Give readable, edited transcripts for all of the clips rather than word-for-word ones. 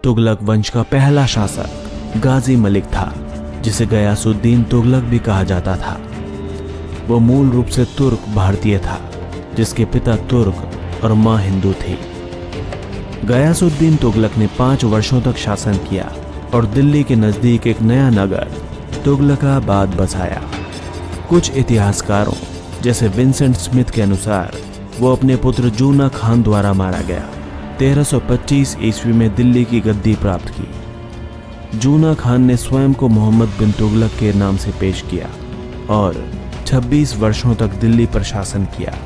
तुगलक वंश का पहला शासक गाजी मलिक था, जिसे गयासुद्दीन तुगलक भी कहा जाता था। वो मूल रूप से तुर्क भारतीय था, जिसके पिता तुर्क और मां हिंदू थी। गयासुद्दीन तुगलक ने 5 वर्षों तक शासन किया और दिल्ली के नजदीक एक नया नगर तुगलकाबाद बसाया। कुछ इतिहासकारों जैसे विंसेंट स्मिथ के अनुसार वो अपने पुत्र जूना खान द्वारा मारा गया। 1325 ईस्वी में दिल्ली की गद्दी प्राप्त की। जूना खान ने स्वयं को मोहम्मद बिन तुगलक के नाम से पेश किया और 26 वर्षों तक दिल्ली पर शासन किया।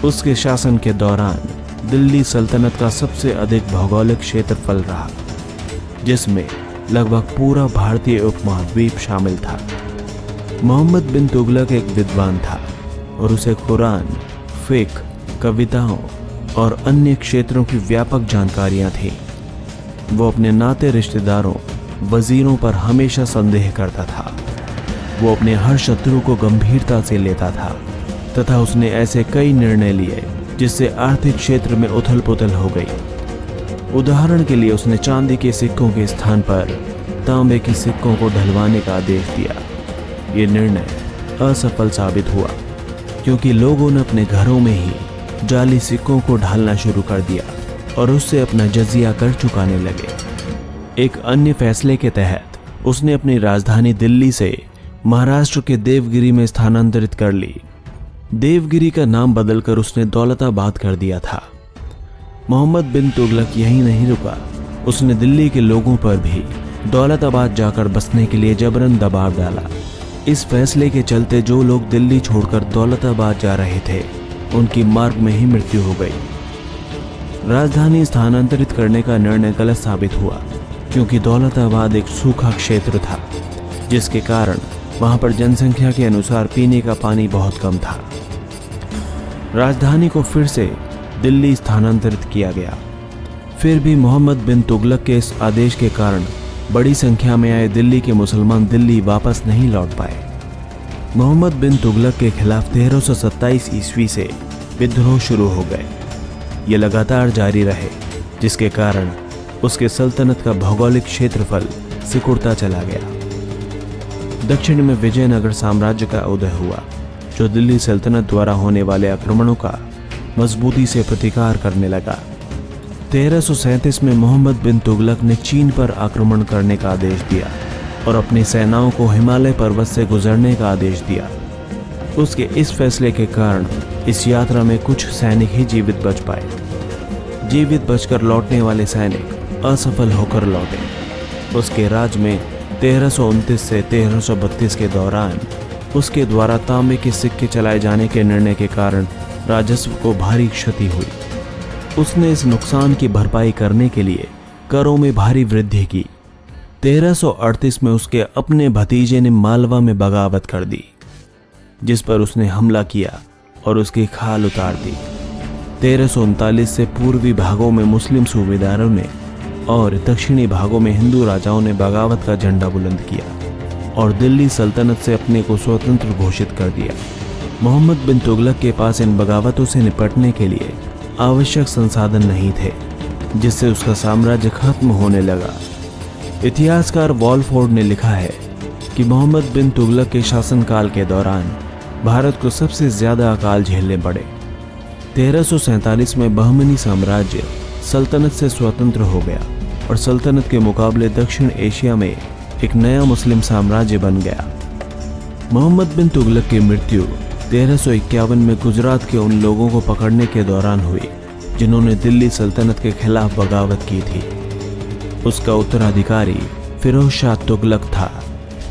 उसके शासन के दौरान दिल्ली सल्तनत का सबसे अधिक भौगोलिक क्षेत्रफल रहा, जिसमें लगभग पूरा भारतीय उपमहाद्वीप शामिल था। मोहम्मद बिन तुगलक एक विद्वान था और उसे कुरान, फिक्र, कविताओं और अन्य क्षेत्रों की व्यापक जानकारियां थी। वो अपने नाते रिश्तेदारों, वजीरों पर हमेशा संदेह करता था। वो अपने हर शत्रु को गंभीरता से लेता था तथा उसने ऐसे कई निर्णय लिए जिससे आर्थिक क्षेत्र में उथल पुथल हो गई। उदाहरण के लिए उसने चांदी के सिक्कों के स्थान पर तांबे के सिक्कों को ढलवाने का आदेश दिया। ये निर्णय असफल साबित हुआ क्योंकि लोगों ने अपने घरों में ही जाली सिक्कों को ढालना शुरू कर दिया और उससे अपना जजिया कर चुकाने लगे। एक अन्य फैसले के तहत उसने अपनी राजधानी दिल्ली से महाराष्ट्र के देवगिरी में स्थानांतरित कर ली। देवगिरी का नाम बदलकर उसने दौलताबाद कर दिया था। मोहम्मद बिन तुगलक यहीं नहीं रुका, उसने दिल्ली के लोगों पर भी दौलताबाद जाकर बसने के लिए जबरन दबाव डाला। इस फैसले के चलते जो लोग दिल्ली छोड़कर दौलताबाद जा रहे थे, उनकी मार्ग में ही मृत्यु हो गई। राजधानी स्थानांतरित करने का निर्णय गलत साबित हुआ क्योंकि दौलताबाद एक सूखा क्षेत्र था, जिसके कारण वहां पर जनसंख्या के अनुसार पीने का पानी बहुत कम था। राजधानी को फिर से दिल्ली स्थानांतरित किया गया। फिर भी मोहम्मद बिन तुगलक के इस आदेश के कारण बड़ी संख्या में आए दिल्ली के मुसलमान दिल्ली वापस नहीं लौट पाए। मोहम्मद बिन तुगलक के खिलाफ 1327 ईस्वी से विद्रोह शुरू हो गए। ये लगातार जारी रहे, जिसके कारण उसके सल्तनत का भौगोलिक क्षेत्रफल सिकुड़ता चला गया। दक्षिण में विजयनगर साम्राज्य का उदय हुआ, जो दिल्ली सल्तनत द्वारा होने वाले आक्रमणों का मजबूती से प्रतिकार करने लगा। 1337 में मोहम्मद बिन तुगलक ने चीन पर आक्रमण करने का आदेश दिया और अपनी सेनाओं को हिमालय पर्वत से गुजरने का आदेश दिया। उसके इस फैसले के कारण इस यात्रा में कुछ सैनिक ही जीवित बच पाए। जीवित बचकर लौटने वाले सैनिक असफल होकर लौटे। उसके राज में 1329 से 1332 के दौरान उसके द्वारा तांबे के सिक्के चलाए जाने के निर्णय के कारण राजस्व को भारी क्षति हुई। उसने इस नुकसान की भरपाई करने के लिए करों में भारी वृद्धि की। 1338 में उसके अपने भतीजे ने मालवा में बगावत कर दी, जिस पर उसने हमला किया और उसकी खाल उतार दी। 1339 से पूर्वी भागों में मुस्लिम सूबेदारों ने और दक्षिणी भागों में हिंदू राजाओं ने बगावत का झंडा बुलंद किया और दिल्ली सल्तनत से अपने को स्वतंत्र घोषित कर दिया। मोहम्मद बिन तुगलक के पास इन बगावतों से निपटने के लिए आवश्यक संसाधन नहीं थे, जिससे उसका साम्राज्य खत्म होने लगा। इतिहासकार वॉलफोर्ड ने लिखा है कि मोहम्मद बिन तुगलक के शासनकाल के दौरान भारत को सबसे ज्यादा अकाल झेलने पड़े। 1347 में बहमनी साम्राज्य सल्तनत से स्वतंत्र हो गया और सल्तनत के मुकाबले दक्षिण एशिया में एक नया मुस्लिम साम्राज्य बन गया। मोहम्मद बिन तुगलक की मृत्यु 1351 में गुजरात के उन लोगों को पकड़ने के दौरान हुई जिन्होंने दिल्ली सल्तनत के खिलाफ बगावत की थी। उसका उत्तराधिकारी फिरोज शाह तुगलक था,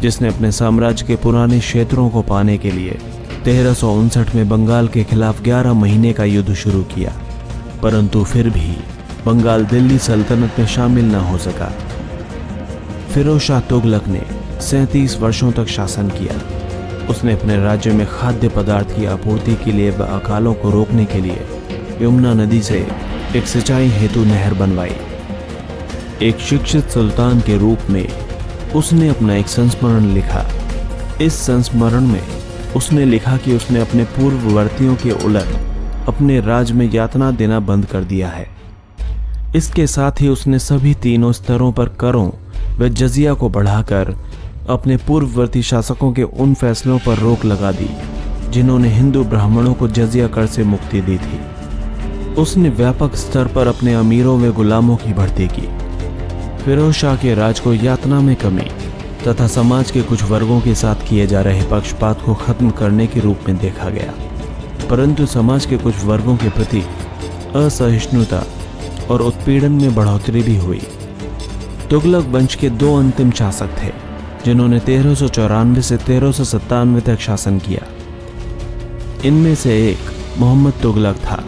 जिसने अपने साम्राज्य के पुराने क्षेत्रों को पाने के लिए 1359 में बंगाल के खिलाफ 11 महीने का युद्ध शुरू किया, परंतु फिर भी बंगाल दिल्ली सल्तनत में शामिल न हो सका। फिरोज शाह तुगलक ने 37 वर्षों तक शासन किया। उसने अपने राज्य में खाद्य पदार्थ की आपूर्ति के लिए व अकालों को रोकने के लिए यमुना नदी से एक सिंचाई हेतु नहर बनवाई। एक शिक्षित सुल्तान के रूप में उसने अपना एक संस्मरण लिखा। इस संस्मरण में उसने लिखा कि उसने अपने पूर्ववर्तियों के उलट अपने राज्य में यातना देना बंद कर दिया है। इसके साथ ही उसने सभी तीनों स्तरों पर करों व जजिया को बढ़ाकर अपने पूर्ववर्ती शासकों के उन फैसलों पर रोक लगा दी जिन्होंने हिंदू ब्राह्मणों को जजिया कर से मुक्ति दी थी। उसने व्यापक स्तर पर अपने अमीरों व गुलामों की भर्ती की। फिरोज शाह के राज को यातना में कमी तथा समाज के कुछ वर्गों के साथ किए जा रहे पक्षपात को खत्म करने के रूप में देखा गया, परंतु समाज के कुछ वर्गों के प्रति असहिष्णुता और उत्पीड़न में बढ़ोतरी भी हुई। तुगलक वंश के दो अंतिम शासक थे जिन्होंने 1394 से 1397 तक शासन किया। इनमें से एक मोहम्मद तुगलक था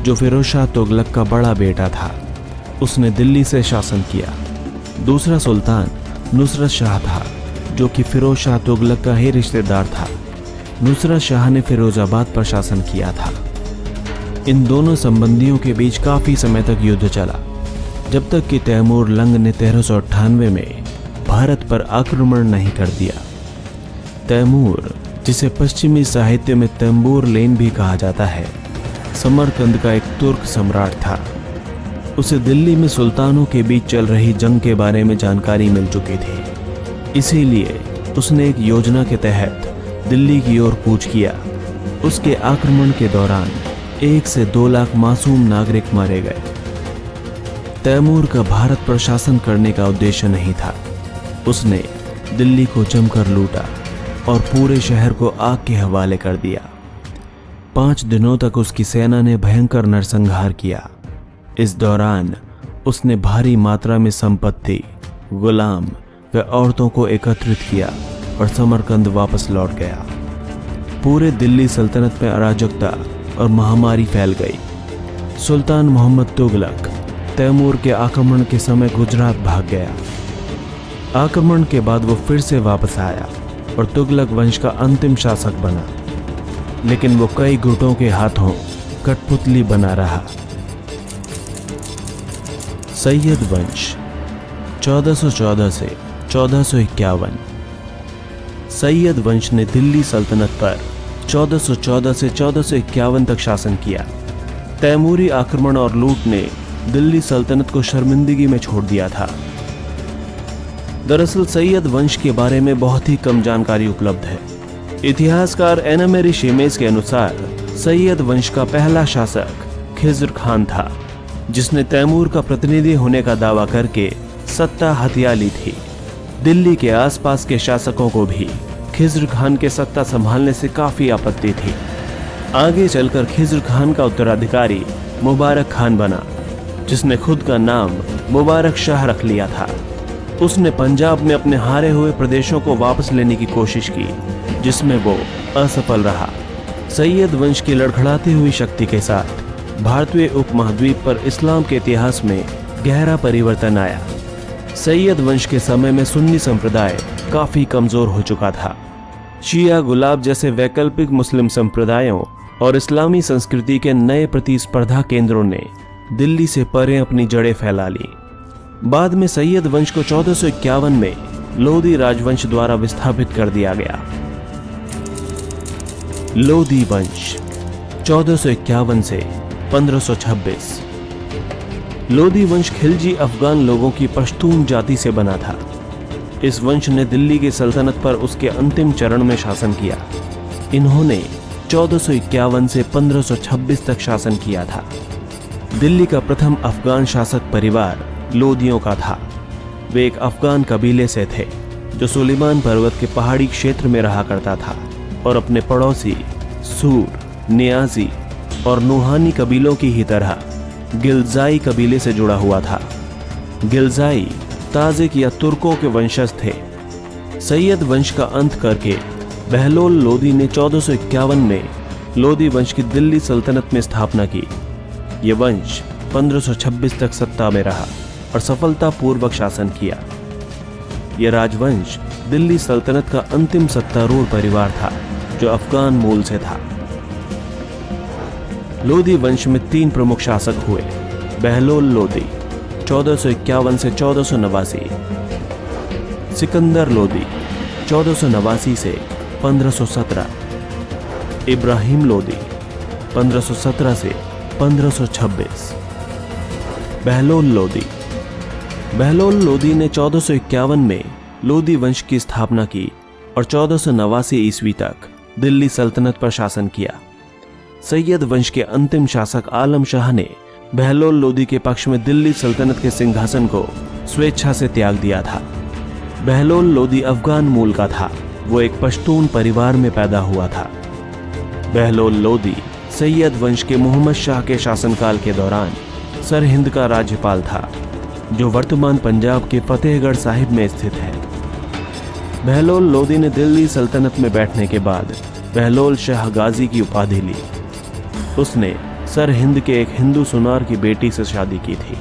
जो फिरोज शाह तुगलक का बड़ा बेटा था। उसने दिल्ली से शासन किया। दूसरा सुल्तान नुसरत शाह था जो कि फिरोज शाह तुगलक का ही रिश्तेदार था। नुसरत शाह ने फिरोजाबाद पर शासन किया था। इन दोनों संबंधियों के बीच काफी समय तक युद्ध चला, जब तक कि तैमूर लंग ने 1398 में भारत पर आक्रमण नहीं कर दिया। तैमूर, जिसे पश्चिमी साहित्य में तंबूर लेन भी कहा जाता है, समरकंद का एक तुर्क सम्राट था। उसे दिल्ली में सुल्तानों के बीच चल रही जंग के बारे में जानकारी मिल चुकी थी, इसीलिए उसने एक योजना के तहत दिल्ली की ओर कूच किया। उसके आक्रमण के दौरान 1 से 2 लाख मासूम नागरिक मारे गए। तैमूर का भारत पर शासन करने का उद्देश्य नहीं था। उसने दिल्ली को जमकर लूटा और पूरे शहर को आग के हवाले कर दिया। 5 दिनों तक उसकी सेना ने भयंकर नरसंहार किया। इस दौरान उसने भारी मात्रा में संपत्ति, गुलाम व औरतों को एकत्रित किया और समरकंद वापस लौट गया। पूरे दिल्ली सल्तनत में अराजकता और महामारी फैल गई। सुल्तान मोहम्मद तुगलक तैमूर के आक्रमण के समय गुजरात भाग गया। आक्रमण के बाद वो फिर से वापस आया और तुगलक वंश का अंतिम शासक बना, लेकिन वो कई गुटों के हाथों कठपुतली बना रहा। सैयद वंश 1414 से 1451। सैयद वंश ने दिल्ली सल्तनत पर 1414 से 1451 तक शासन किया। तैमूरी आक्रमण और लूट ने दिल्ली सल्तनत को शर्मिंदगी में छोड़ दिया था। दरअसल सैयद वंश के बारे में बहुत ही कम जानकारी उपलब्ध है। इतिहासकार एनामेरी शेमेज के अनुसार सैयद वंश का पहला शासक खिज्र खान था, जिसने तैमूर का प्रतिनिधि होने का दावा करके सत्ता हथिया ली थी। दिल्ली के आसपास के शासकों को भी खिज्र खान के सत्ता संभालने से काफी आपत्ति थी। आगे चलकर खिज्र खान का उत्तराधिकारी मुबारक खान बना, जिसने खुद का नाम मुबारक शाह रख लिया था। उसने पंजाब में अपने हारे हुए प्रदेशों को वापस लेने की कोशिश की, जिसमें वो असफल रहा। सैयद वंश की लड़खड़ाती हुई शक्ति के साथ भारतीय उपमहाद्वीप पर इस्लाम के इतिहास में गहरा परिवर्तन आया। सैयद वंश के समय में सुन्नी संप्रदाय काफी कमजोर हो चुका था। शिया, गुलाब जैसे वैकल्पिक मुस्लिम संप्रदायों और इस्लामी संस्कृति के नए प्रतिस्पर्धा केंद्रों ने दिल्ली से परे अपनी जड़ें फैला ली। बाद में सैयद वंश को 1451 में लोधी राजवंश द्वारा विस्थापित कर दिया गया। लोधी वंश 1451 से 1526। लोधी वंश खिलजी अफगान लोगों की पश्तून जाति से बना था। इस वंश ने दिल्ली की सल्तनत पर उसके अंतिम चरण में शासन किया। इन्होंने 1451 से 1526 तक शासन किया था। दिल्ली का प्रथम अफगान शासक परिवार लोधियों का था। वे एक अफगान कबीले से थे जो सुलेमान पर्वत के पहाड़ी क्षेत्र में रहा करता था और अपने पड़ोसी सूर, नियाजी और नुहानी कबीलों की ही तरह गिलजाई कबीले से जुड़ा हुआ था। गिलजाई ताजिक या तुर्कों के वंशज थे। सैयद वंश का अंत करके बहलोल लोधी ने 1451 में लोधी वंश की दिल्ली सल्तनत में स्थापना की। यह वंश 1526 तक सत्ता में रहा और सफलतापूर्वक शासन किया। यह राजवंश दिल्ली सल्तनत का अंतिम सत्तारूढ़ परिवार था जो अफगान मूल से था। लोधी वंश में 3 प्रमुख शासक हुए। बहलोल लोधी 1451 से 1489, सिकंदर लोधी 1489 से 1517, इब्राहिम लोधी 1517 से 1526। बहलोल लोदी। बहलोल लोदी ने 1451 में लोदी वंश की स्थापना की और 1489 ईस्वी तक दिल्ली सल्तनत पर शासन किया। सैयद वंश के अंतिम शासक आलम शाह ने बहलोल लोदी के पक्ष में दिल्ली सल्तनत के सिंहासन को स्वेच्छा से त्याग दिया था। बहलोल लोदी अफगान मूल का था। वो एक पश्तून परिवार में पैदा हुआ था। बहलोल लोदी सैयद वंश के मोहम्मद शाह के शासनकाल के दौरान सरहिंद का राज्यपाल था, जो वर्तमान पंजाब के फतेहगढ़ साहिब में स्थित है। बहलोल लोदी ने दिल्ली सल्तनत में बैठने के बाद बहलोल शाह गाजी की उपाधि ली। उसने सरहिंद के एक हिंदू सुनार की बेटी से शादी की थी।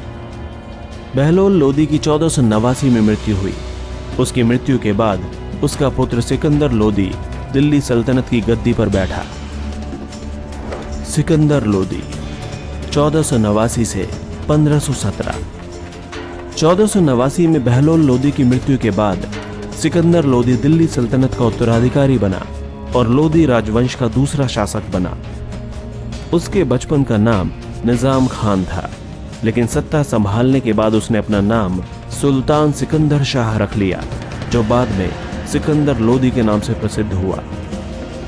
बहलोल लोदी की 1489 में मृत्यु हुई। उसकी मृत्यु के बाद उसका पुत्र सिकंदर लोदी दिल्ली सल्तनत की गद्दी पर बैठा। सिकंदर लोदी 1489 से 1517। 1489 में बहलोल लोदी की मृत्यु के बाद सिकंदर लोदी दिल्ली सल्तनत का उत्तराधिकारी बना और लोदी राजवंश का दूसरा शासक बना। उसके बचपन का नाम निजाम खान था, लेकिन सत्ता संभालने के बाद उसने अपना नाम सुल्तान सिकंदर शाह रख लिया, जो बाद में सिकंदर लोदी के नाम से प्रसिद्ध हुआ।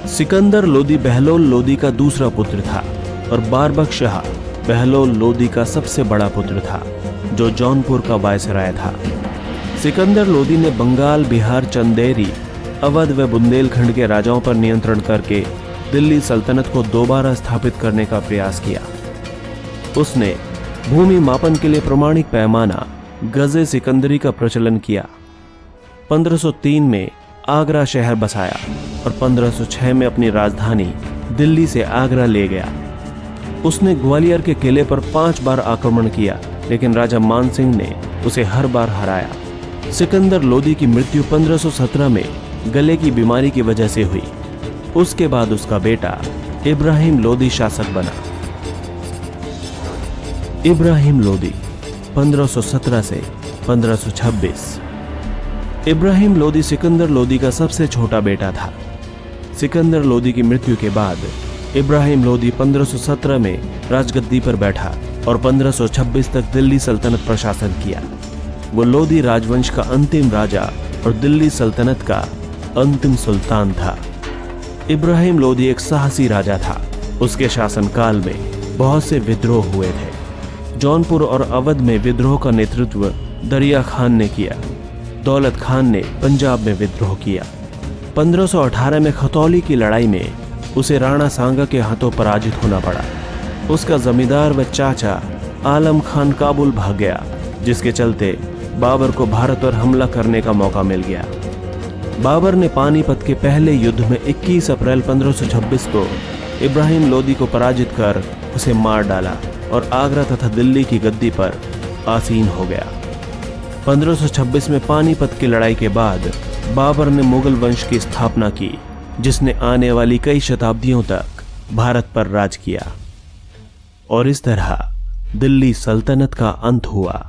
सिकंदर लोदी बहलोल लोदी का दूसरा पुत्र था और बारबक शाह बहलोल लोदी का सबसे बड़ा पुत्र था, जो जौनपुर का वायसराय था। सिकंदर लोदी ने बंगाल, बिहार, चंदेरी, अवध व बुंदेलखंड के राजाओं पर नियंत्रण करके दिल्ली सल्तनत को दोबारा स्थापित करने का प्रयास किया। उसने भूमि मापन के लिए प्रमाणिक पैमाना गजे सिकंदरी का प्रचलन किया। 1503 में आगरा शहर बसाया और 1506 में अपनी राजधानी दिल्ली से आगरा ले गया। उसने ग्वालियर के किले पर 5 बार आक्रमण किया, लेकिन राजा मानसिंह ने उसे हर बार हराया। सिकंदर लोदी की मृत्यु 1517 में गले की बीमारी की वजह से हुई। उसके बाद उसका बेटा इब्राहिम लोदी शासक बना। इब्राहिम लोदी 1517 से 1526। इब्राहिम लोदी सिकंदर लोदी का सबसे छोटा बेटा था। सिकंदर लोदी की मृत्यु के बाद इब्राहिम लोदी 1517 में राजगद्दी पर बैठा और 1526 तक दिल्ली सल्तनत पर शासन किया। वो लोदी राजवंश का अंतिम राजा और दिल्ली सल्तनत का अंतिम सुल्तान था। इब्राहिम लोदी एक साहसी राजा था। उसके शासनकाल में बहुत से विद्रोह हुए थे। जौनपुर और अवध में विद्रोह का नेतृत्व दरिया खान ने किया। दौलत खान ने पंजाब में विद्रोह किया। 1518 में खतौली की लड़ाई में उसे राणा सांगा के हाथों पराजित होना पड़ा। उसका जमींदार व चाचा आलम खान काबुल भाग गया, जिसके चलते बाबर को भारत पर हमला करने का मौका मिल गया। बाबर ने पानीपत के पहले युद्ध में 21 अप्रैल 1526 को इब्राहिम लोदी को पराजित कर उसे मार डाला और आगरा तथा दिल्ली की गद्दी पर आसीन हो गया। 1526 में पानीपत की लड़ाई के बाद बाबर ने मुगल वंश की स्थापना की, जिसने आने वाली कई शताब्दियों तक भारत पर राज किया और इस तरह दिल्ली सल्तनत का अंत हुआ।